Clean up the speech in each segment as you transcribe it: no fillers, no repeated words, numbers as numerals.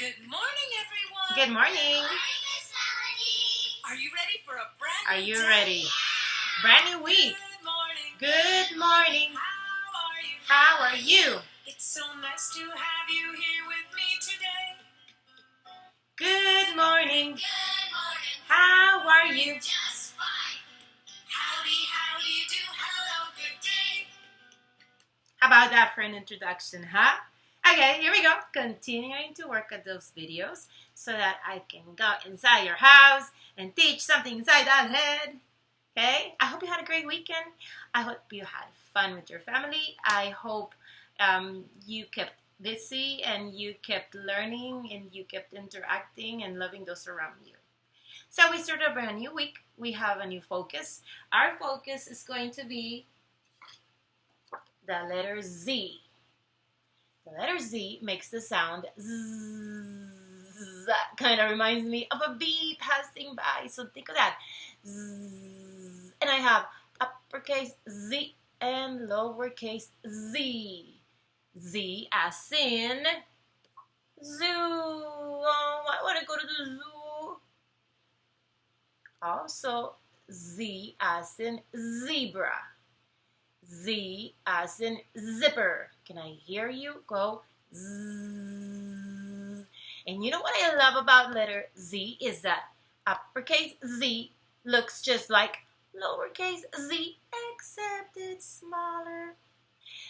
Good morning, everyone. Good morning. Are you ready for a brand new Are you day? ready? Brand new week. Good morning. Good morning. How are you? How are you? It's so nice to have you here with me today. Good morning. Good morning. How are you? Just fine. Howdy do. Hello, good day. How about that for an introduction, huh? Okay, here we go. Continuing to work at those videos so that I can go inside your house and teach something inside that head. Okay? I hope you had a great weekend. I hope you had fun with your family. I hope you kept busy and you kept learning and you kept interacting and loving those around you. So we started a brand new week. We have a new focus. Our focus is going to be the letter Z. The letter Z makes the sound zzz. That kind of reminds me of a bee passing by. So think of that. Zzz. And I have uppercase Z and lowercase z. Z as in zoo. Oh, I want to go to the zoo. Also, Z as in zebra. Z as in zipper. Can I hear you? Go Z. And you know what I love about letter Z is that uppercase Z looks just like lowercase z, except it's smaller.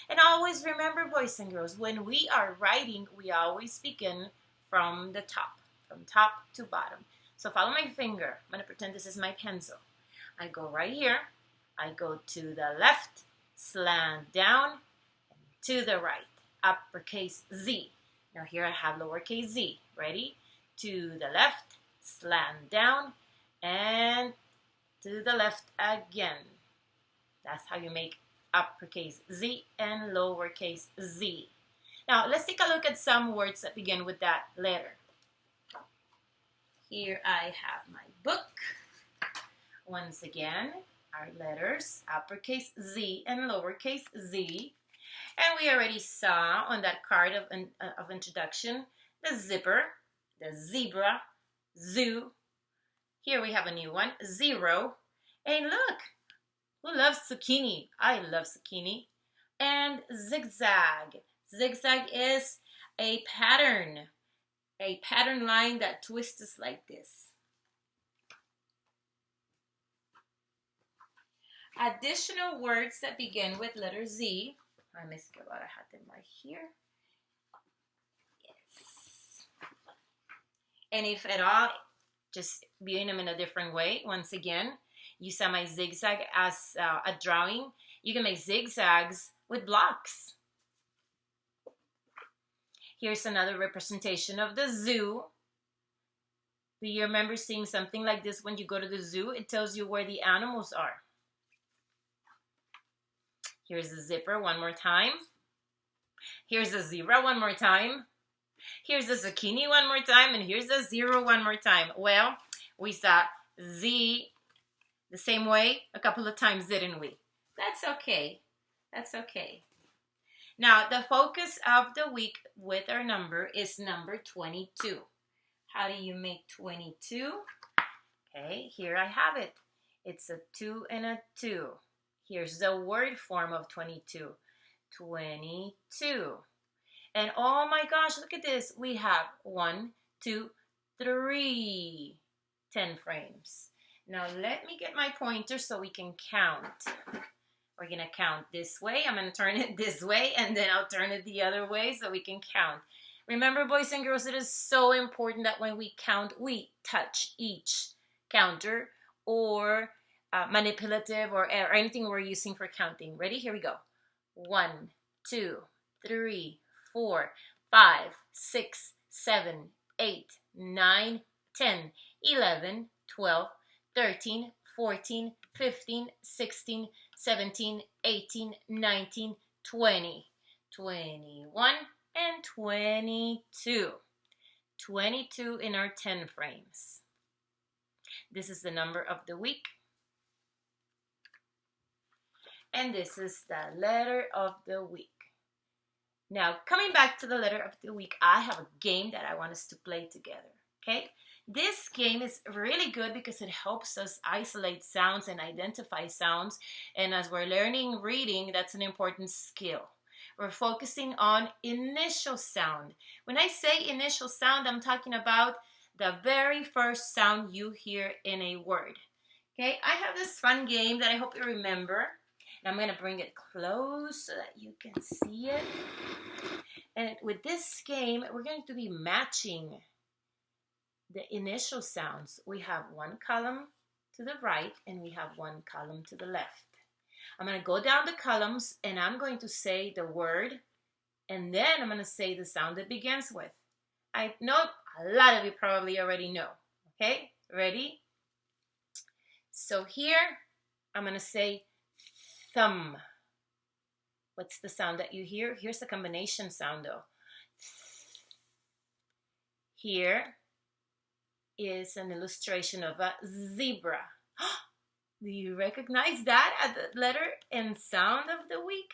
And always remember, boys and girls, when we are writing, we always begin from the top to bottom. So follow my finger. I'm going to pretend this is my pencil. I go right here. I go to the left, slant down, and to the right, uppercase Z. Now here I have lowercase z. Ready? To the left, slant down, and to the left again. That's how you make uppercase Z and lowercase z. Now let's take a look at some words that begin with that letter. Here I have my book. Once again, our letters, uppercase Z and lowercase z. And we already saw on that card of introduction, the zipper, the zebra, zoo. Here we have a new one, zero. And look, who loves zucchini? I love zucchini. And zigzag. Zigzag is a pattern line that twists like this. Additional words that begin with letter Z. Miss Guevara had them right here. Yes. And if at all, just viewing them in a different way. Once again, you saw my zigzag as a drawing. You can make zigzags with blocks. Here's another representation of the zoo. Do you remember seeing something like this when you go to the zoo? It tells you where the animals are. Here's the zipper one more time. Here's the zebra one more time. Here's the zucchini one more time. And here's the zero one more time. Well, we saw Z the same way a couple of times, didn't we? That's okay. That's okay. Now, the focus of the week with our number is number 22. How do you make 22? Okay, here I have it. It's a 2 and a 2. Here's the word form of 22. 22. And oh my gosh, look at this. We have 1, 2, 3. 10 frames. Now let me get my pointer so we can count. We're going to count this way. I'm going to turn it this way, and then I'll turn it the other way so we can count. Remember, boys and girls, it is so important that when we count, we touch each counter or manipulative or anything we're using for counting. Ready? Here we go. 1, 2, 3, 4, 5, 6, 7, 8, 9, 10, 11, 12, 13, 14, 15, 16, 17, 18, 19, 20, 21, and 22. 22 in our 10 frames. This is the number of the week. And this is the letter of the week. Now, coming back to the letter of the week, I have a game that I want us to play together, okay? This game is really good because it helps us isolate sounds and identify sounds. And as we're learning reading, that's an important skill. We're focusing on initial sound. When I say initial sound, I'm talking about the very first sound you hear in a word. Okay, I have this fun game that I hope you remember. And I'm going to bring it close so that you can see it. And with this game, we're going to be matching the initial sounds. We have one column to the right and we have one column to the left. I'm going to go down the columns and I'm going to say the word and then I'm going to say the sound it begins with. I know a lot of you probably already know. Okay, ready? So here I'm going to say thumb. What's the sound that you hear? Here's the combination sound though. Here is an illustration of a zebra. Do you recognize that at the letter and sound of the week?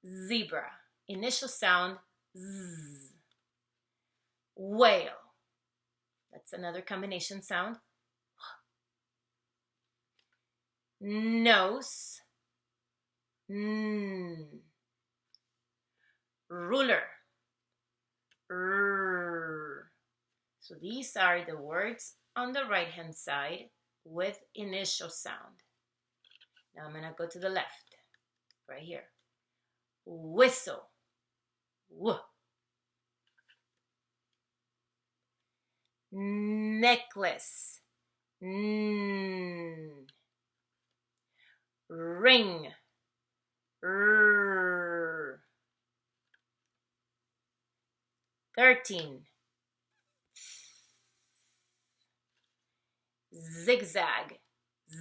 Yeah. Zebra. Initial sound z. Whale. That's another combination sound. Nose. N. Ruler. R. So these are the words on the right hand side with initial sound. Now I'm going to go to the left, right here. Whistle. W. Necklace. N. Ring. R. 13. Zigzag. Z.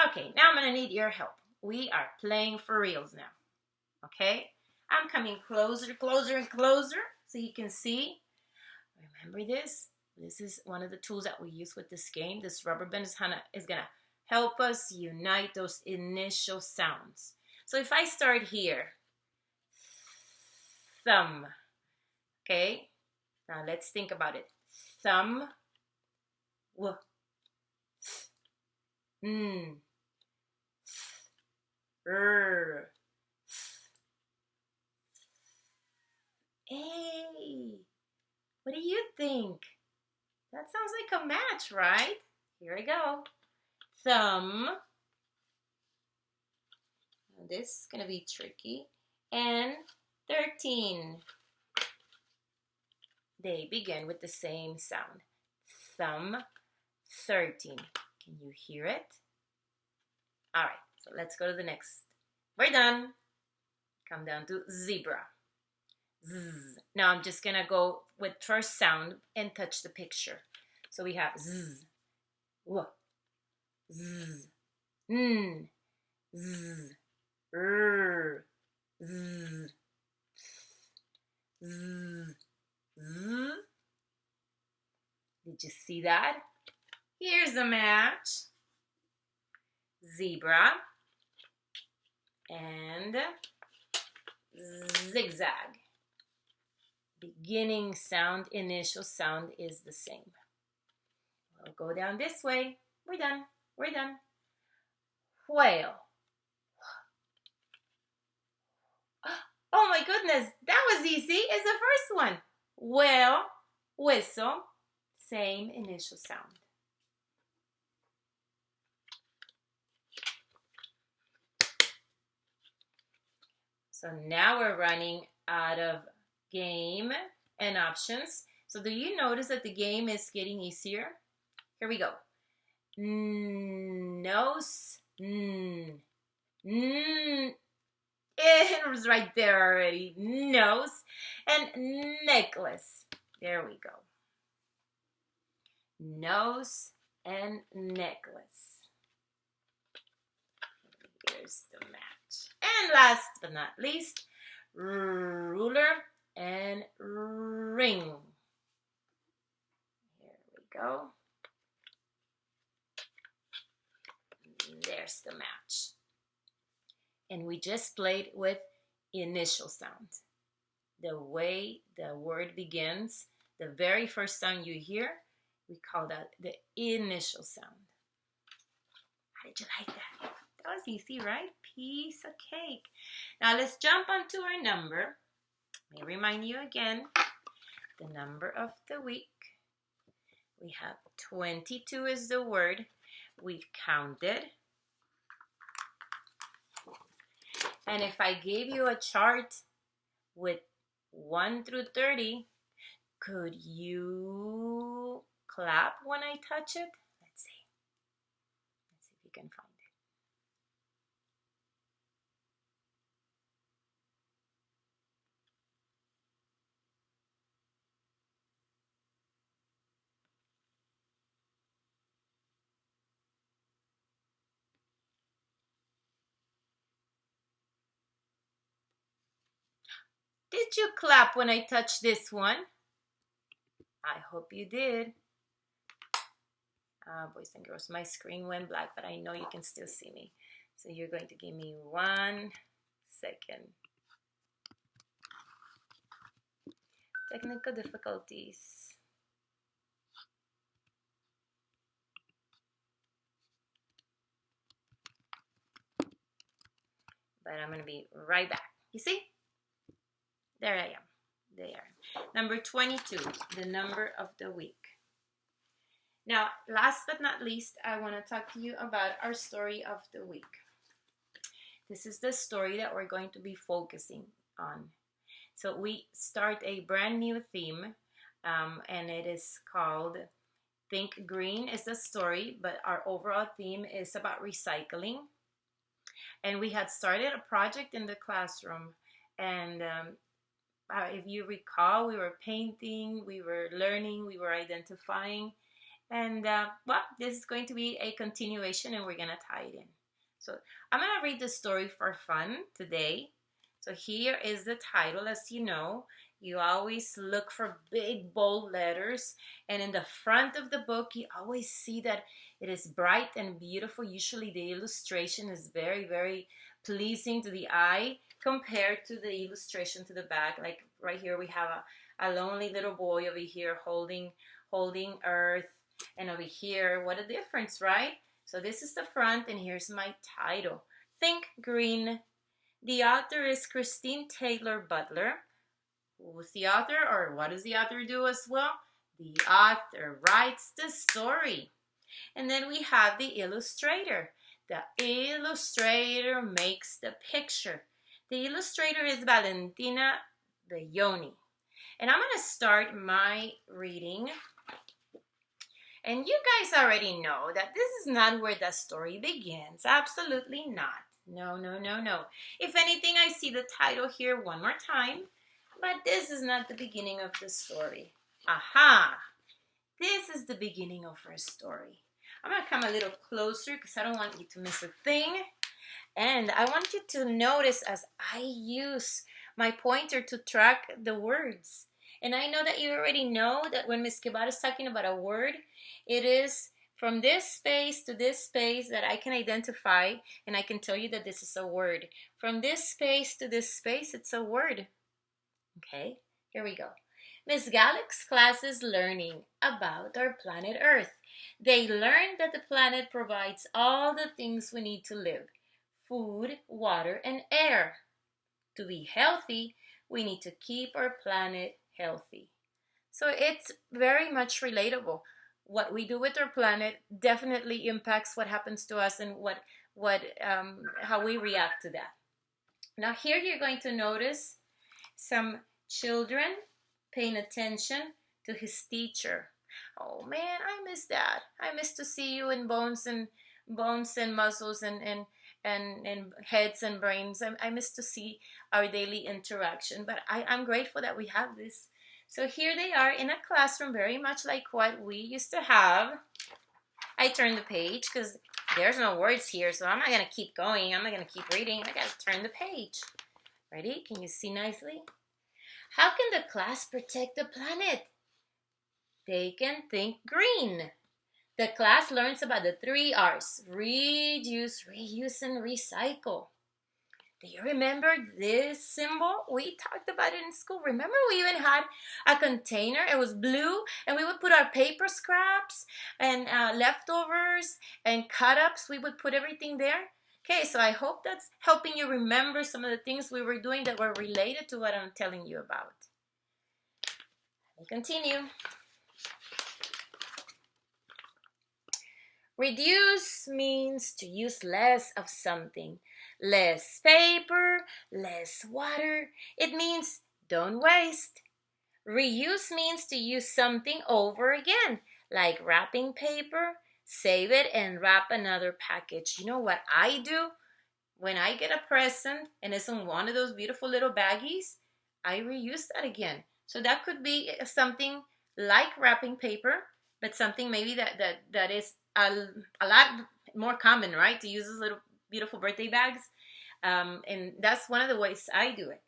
Okay, now I'm going to need your help. We are playing for reals now. Okay? I'm coming closer, closer, and closer so you can see. Remember this? This is one of the tools that we use with this game. This rubber band is going to help us unite those initial sounds. So if I start here, thumb. Okay? Now let's think about it. Thumb. W. N. R. Hey, what do you think? That sounds like a match, right? Here we go. Thumb. Now this is going to be tricky. And 13. They begin with the same sound. Thumb. 13. Can you hear it? All right, so let's go to the next. We're done. Come down to zebra. Z. Now I'm just gonna go with first sound and touch the picture. So we have z, w, z, n, z, r, z, z, z. Did you see that? Here's a match. Zebra and zigzag. Beginning sound, initial sound is the same. We'll go down this way. We're done. We're done. Whale. Oh my goodness, that was easy. It's the first one. Whale, whistle, same initial sound. So now we're running out of game and options. So do you notice that the game is getting easier? Here we go. Nose. It was right there already. Nose. And necklace. There we go. Nose and necklace. Here's the match. And last but not least, ruler and ring. Here we go. There's the match. And we just played with initial sounds. The way the word begins, the very first sound you hear, we call that the initial sound. How did you like that? That was easy, right? Piece of cake. Now let's jump onto our number. Let me remind you again, the number of the week. We have 22 is the word. We've counted. And if I gave you a chart with 1 through 30, could you clap when I touch it? Let's see. Let's see if you can find it. Did you clap when I touched this one? I hope you did. Boys and girls, my screen went black, but I know you can still see me. So you're going to give me 1 second. Technical difficulties. But I'm going to be right back. You see? There I am. There. Number 22, the number of the week. Now, last but not least, I want to talk to you about our story of the week. This is the story that we're going to be focusing on. So we start a brand new theme, and it is called Think Green is the story, but our overall theme is about recycling. And we had started a project in the classroom, and if you recall, we were painting, we were learning, we were identifying, and well, this is going to be a continuation, and we're going to tie it in. So I'm going to read the story for fun today. So here is the title. As you know, you always look for big, bold letters, and in the front of the book, you always see that it is bright and beautiful. Usually the illustration is very, very pleasing to the eye compared to the illustration to the back. Like right here, we have a lonely little boy over here holding earth, and over here, what a difference, right? So this is the front, and here's my title. Think Green. The author is Christine Taylor Butler. Who's the author, or what does the author do as well? The author writes the story. And then we have the illustrator. The illustrator makes the picture. The illustrator is Valentina Bayoni. And I'm going to start my reading. And you guys already know that this is not where the story begins. Absolutely not. No, no, no, no. If anything, I see the title here one more time. But this is not the beginning of the story. Aha! This is the beginning of our story. I'm going to come a little closer because I don't want you to miss a thing. And I want you to notice as I use my pointer to track the words. And I know that you already know that when Miss Guevara is talking about a word, it is from this space to this space that I can identify, and I can tell you that this is a word. From this space to this space, it's a word. Okay, here we go. Miss Gallick's class is learning about our planet Earth. They learned that the planet provides all the things we need to live: food, water, and air. To be healthy, we need to keep our planet healthy. So it's very much relatable. What we do with our planet definitely impacts what happens to us and how we react to that. Now here you're going to notice some children paying attention to his teacher. Oh man, I miss that. I miss to see you in bones and muscles and heads and brains. I miss to see our daily interaction. But I'm grateful that we have this. So here they are in a classroom, very much like what we used to have. I turned the page because there's no words here, so I'm not going to keep going. I'm not going to keep reading. I got to turn the page. Ready? Can you see nicely? How can the class protect the planet? They can think green. The class learns about the 3 R's: read, use, reuse, and recycle. Do you remember this symbol? We talked about it in school. Remember we even had a container. It was blue, and we would put our paper scraps and leftovers and cut-ups. We would put everything there. Okay, so I hope that's helping you remember some of the things we were doing that were related to what I'm telling you about. Let me continue. Reduce means to use less of something. Less paper, less water. It means don't waste. Reuse means to use something over again, like wrapping paper, save it and wrap another package. You know what I do? When I get a present and it's in one of those beautiful little baggies, I reuse that again. So that could be something like wrapping paper, but something maybe that is a lot more common, right? To use those little beautiful birthday bags. And that's one of the ways I do it.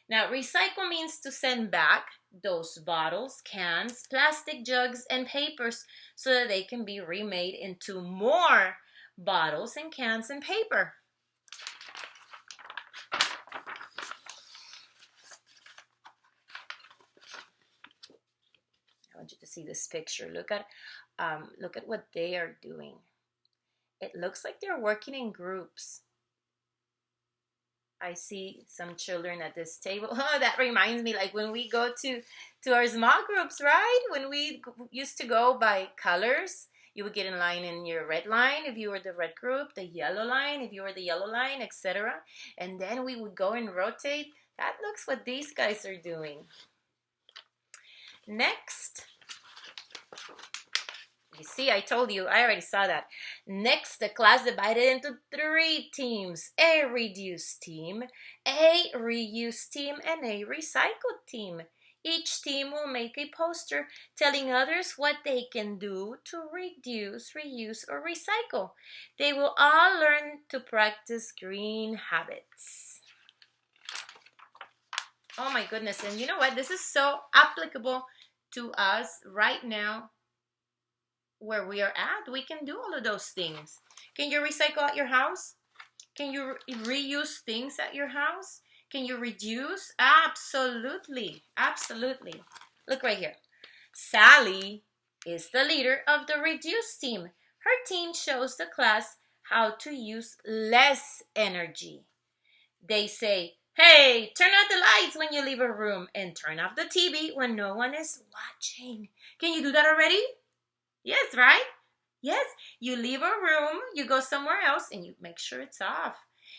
Now, recycle means to send back those bottles, cans, plastic jugs, and papers so that they can be remade into more bottles and cans and paper. I want you to see this picture. Look at what they are doing. It looks like they're working in groups. I see some children at this table. Oh, that reminds me, like when we go to our small groups, right? When we used to go by colors, you would get in line in your red line if you were the red group, the yellow line if you were the yellow line, etc. And then we would go and rotate. That looks what these guys are doing. Next. You see, I told you, I already saw that. Next, the class divided into 3 teams. A reduced team, a reuse team, and a recycled team. Each team will make a poster telling others what they can do to reduce, reuse, or recycle. They will all learn to practice green habits. Oh my goodness, and you know what? This is so applicable to us right now where we are at. We can do all of those things. Can you recycle at your house? Can you reuse things at your house? Can you reduce? Absolutely. Absolutely. Look right here. Sally is the leader of the reduce team. Her team shows the class how to use less energy. They say, hey, turn out the lights when you leave a room and turn off the TV when no one is watching. Can you do that already? Yes, right? Yes, you leave a room, you go somewhere else, and you make sure it's off.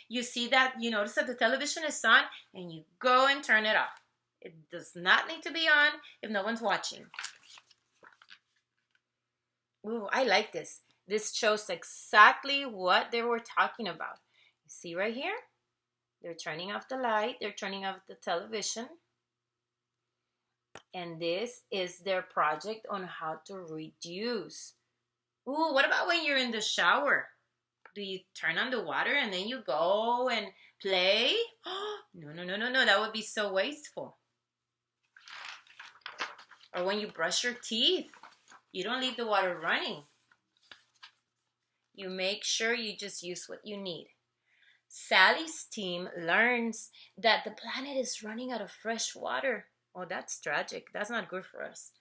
You see that, you notice that the television is on, and you go and turn it off. It does not need to be on if no one's watching. Ooh, I like this. This shows exactly what they were talking about. You see right here? They're turning off the light, they're turning off the television. And this is their project on how to reduce. Ooh, what about when you're in the shower? Do you turn on the water and then you go and play? No, no, no, no, no. That would be so wasteful. Or when you brush your teeth, you don't leave the water running. You make sure you just use what you need. Sally's team learns that the planet is running out of fresh water. Oh, that's tragic. That's not good for us.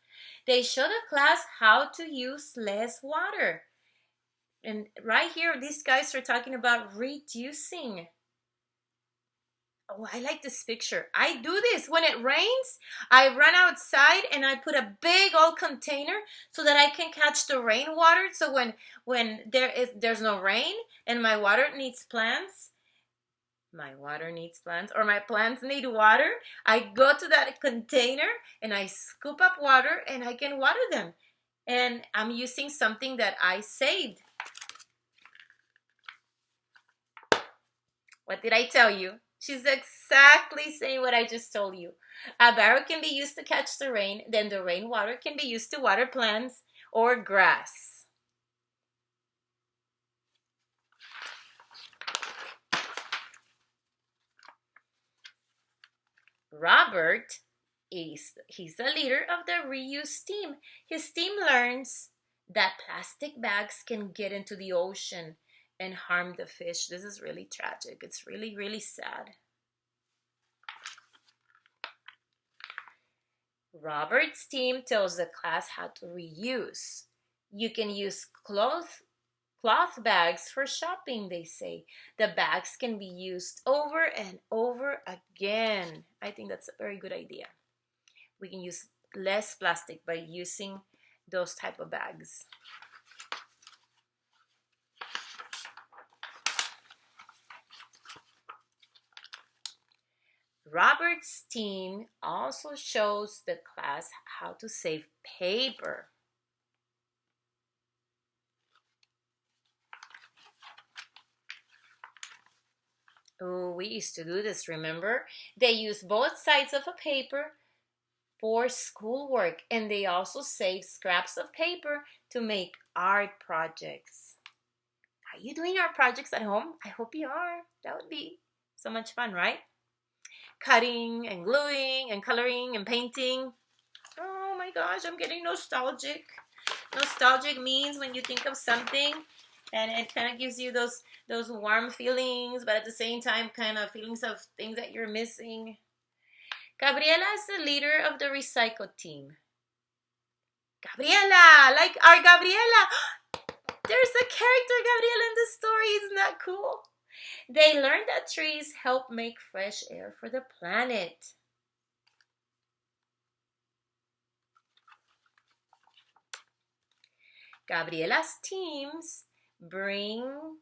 They show the class how to use less water. And right here, these guys are talking about reducing. Oh, I like this picture. I do this. When it rains, I run outside and I put a big old container so that I can catch the rainwater. So when there's no rain and my water needs plants, or my plants need water, I go to that container and I scoop up water and I can water them. And I'm using something that I saved. What did I tell you? She's exactly saying what I just told you. A barrel can be used to catch the rain, then the rainwater can be used to water plants or grass. Robert he's the leader of the reuse team. His team learns that plastic bags can get into the ocean and harm the fish. This is really tragic. It's really, really sad. Robert's team tells the class how to reuse. You can use cloth bags for shopping, they say. The bags can be used over and over again. I think that's a very good idea. We can use less plastic by using those type of bags. Robert's team also shows the class how to save paper. Oh, we used to do this, remember? They use both sides of a paper for schoolwork, and they also save scraps of paper to make art projects. Are you doing art projects at home? I hope you are. That would be so much fun, right? Cutting and gluing and coloring and painting. Oh my gosh, I'm getting nostalgic. Nostalgic means when you think of something and it kind of gives you those warm feelings, but at the same time kind of feelings of things that you're missing. Gabriela is the leader of the recycle team. Gabriela, like our Gabriela. There's a character Gabriela in the story. Isn't that cool? They learned that trees help make fresh air for the planet. Gabriela's teams bring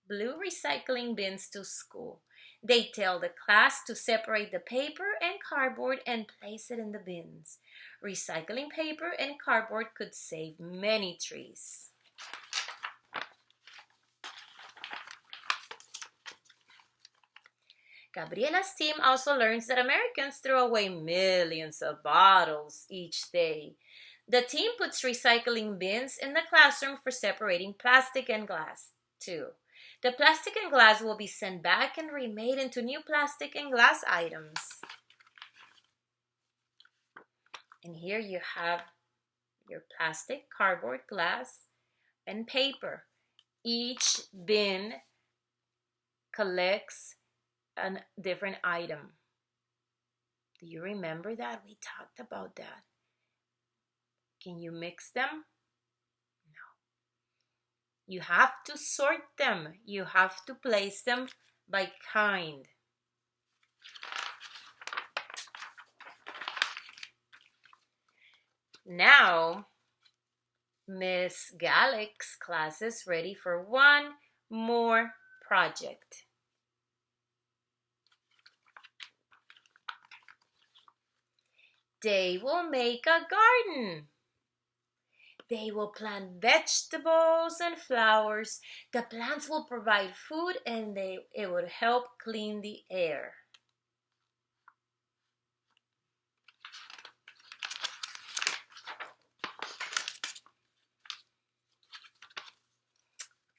blue recycling bins to school. They tell the class to separate the paper and cardboard and place it in the bins. Recycling paper and cardboard could save many trees. Gabriela's team also learns that Americans throw away millions of bottles each day. The team puts recycling bins in the classroom for separating plastic and glass, too. The plastic and glass will be sent back and remade into new plastic and glass items. And here you have your plastic, cardboard, glass, and paper. Each bin collects a different item. Do you remember that? We talked about that. Can you mix them? No. You have to sort them. You have to place them by kind. Now, Miss Gallick's class is ready for one more project. They will make a garden. They will plant vegetables and flowers. The plants will provide food and it would help clean the air.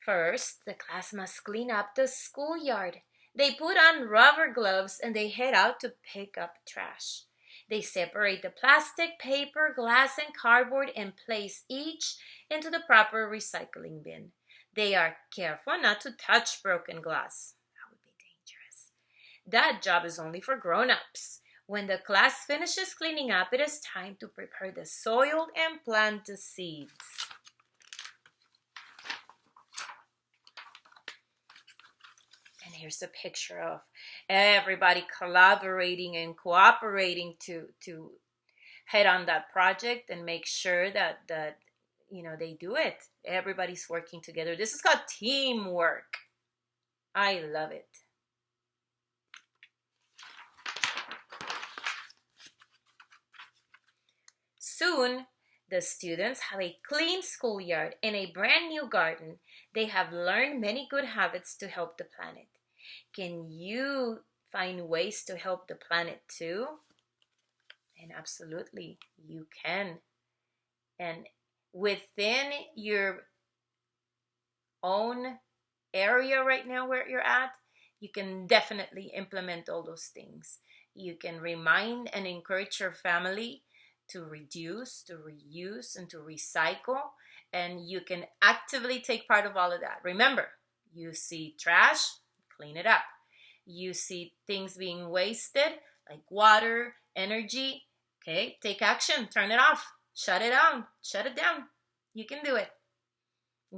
First, the class must clean up the schoolyard. They put on rubber gloves and they head out to pick up trash. They separate the plastic, paper, glass, and cardboard and place each into the proper recycling bin. They are careful not to touch broken glass. That would be dangerous. That job is only for grown-ups. When the class finishes cleaning up, it is time to prepare the soil and plant the seeds. And here's a picture of everybody collaborating and cooperating to head on that project and make sure that they do it. Everybody's working together. This is called teamwork. I love it. Soon, the students have a clean schoolyard and a brand new garden. They have learned many good habits to help the planet. Can you find ways to help the planet too? And absolutely, you can. And within your own area right now where you're at, you can definitely implement all those things. You can remind and encourage your family to reduce, to reuse, and to recycle. and you can actively take part of all of that. Remember, you see trash, clean it up. You see things being wasted, like water, energy, okay, take action, turn it off, shut it down, shut it down. You can do it.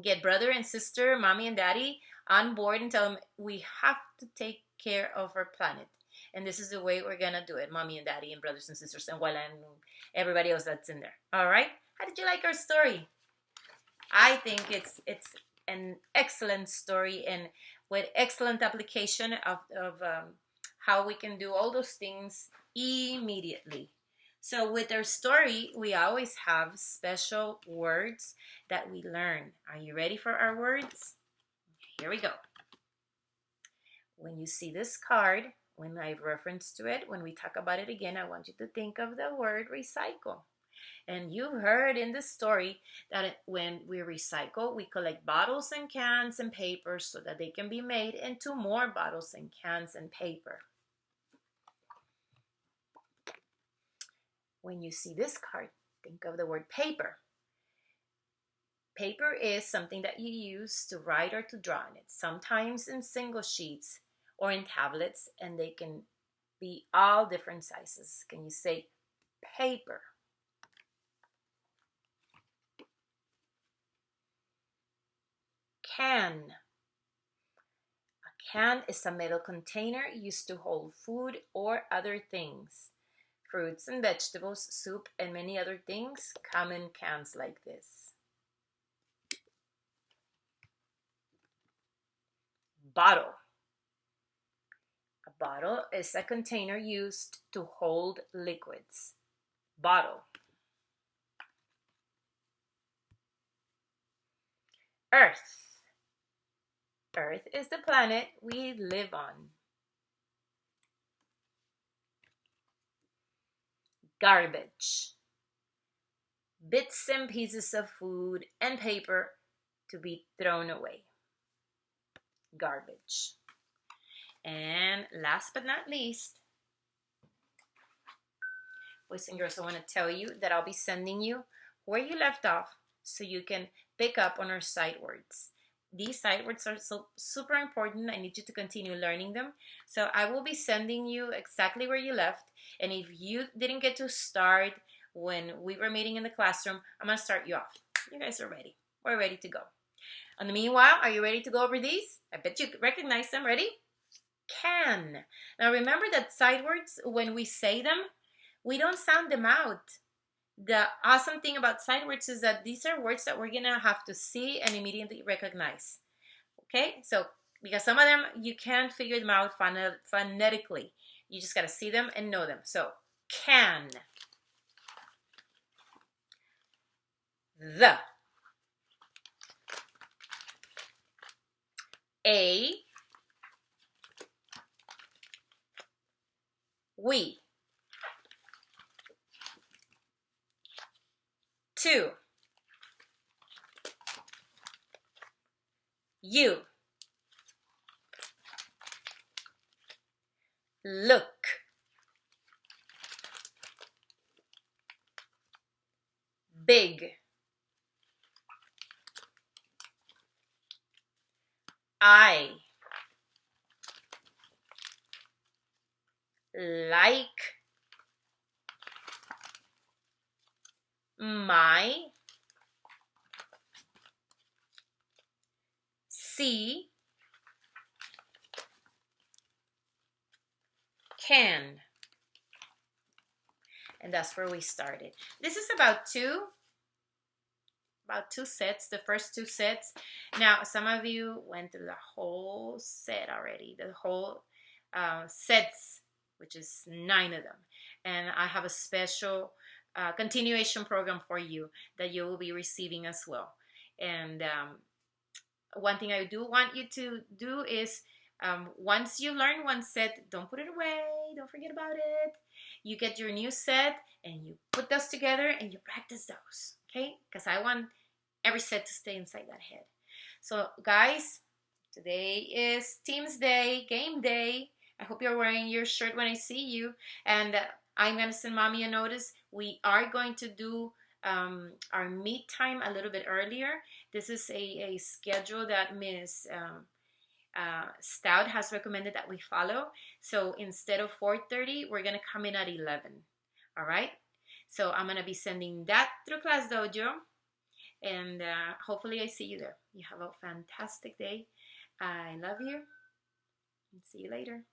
Get brother and sister, mommy and daddy on board and tell them we have to take care of our planet. And this is the way we're gonna do it, mommy and daddy and brothers and sisters and Wella and everybody else that's in there. All right? How did you like our story? I think it's an excellent story and with excellent application of how we can do all those things immediately. So with our story, we always have special words that we learn. Are you ready for our words? Here we go. When you see this card, when I reference to it, when we talk about it again, I want you to think of the word recycle. And you heard in the story that when we recycle, we collect bottles and cans and paper so that they can be made into more bottles and cans and paper. When you see this card, think of the word paper. Paper is something that you use to write or to draw on it, sometimes in single sheets or in tablets, and they can be all different sizes. Can you say paper? Can. A can is a metal container used to hold food or other things. Fruits and vegetables, soup, and many other things come in cans like this. Bottle. A bottle is a container used to hold liquids. Bottle. Earth. Earth is the planet we live on. Garbage. Bits and pieces of food and paper to be thrown away. Garbage. And last but not least, boys and girls, I want to tell you that I'll be sending you where you left off so you can pick up on our sight words. These sight words are so super important. I need you to continue learning them. So I will be sending you exactly where you left. And if you didn't get to start when we were meeting in the classroom, I'm going to start you off. You guys are ready. We're ready to go. In the meanwhile, are you ready to go over these? I bet you recognize them. Ready? Can. Now remember that sight words, when we say them, we don't sound them out. The awesome thing about sight words is that these are words that we're going to have to see and immediately recognize. Okay? So, because some of them, you can't figure them out phonetically. You just got to see them and know them. So, can. The. A. We. To. You. Look. Big. I. Like. My. See. Can. And that's where we started. This is about two sets, the first two sets. Now, some of you went through the whole set already, the whole sets, which is 9 of them. And I have a special continuation program for you that you will be receiving as well. And one thing I do want you to do is once you learn one set, don't put it away, don't forget about it. You get your new set and you put those together and you practice those, okay? Because I want every set to stay inside that head. So guys, today is Teams Day, game day. I hope you're wearing your shirt when I see you. And I'm going to send mommy a notice. We are going to do our meet time a little bit earlier. This is a schedule that Miss Stout has recommended that we follow. So instead of 4:30, we're gonna come in at 11. All right. So I'm gonna be sending that through Class Dojo, and hopefully I see you there. You have a fantastic day. I love you, and see you later.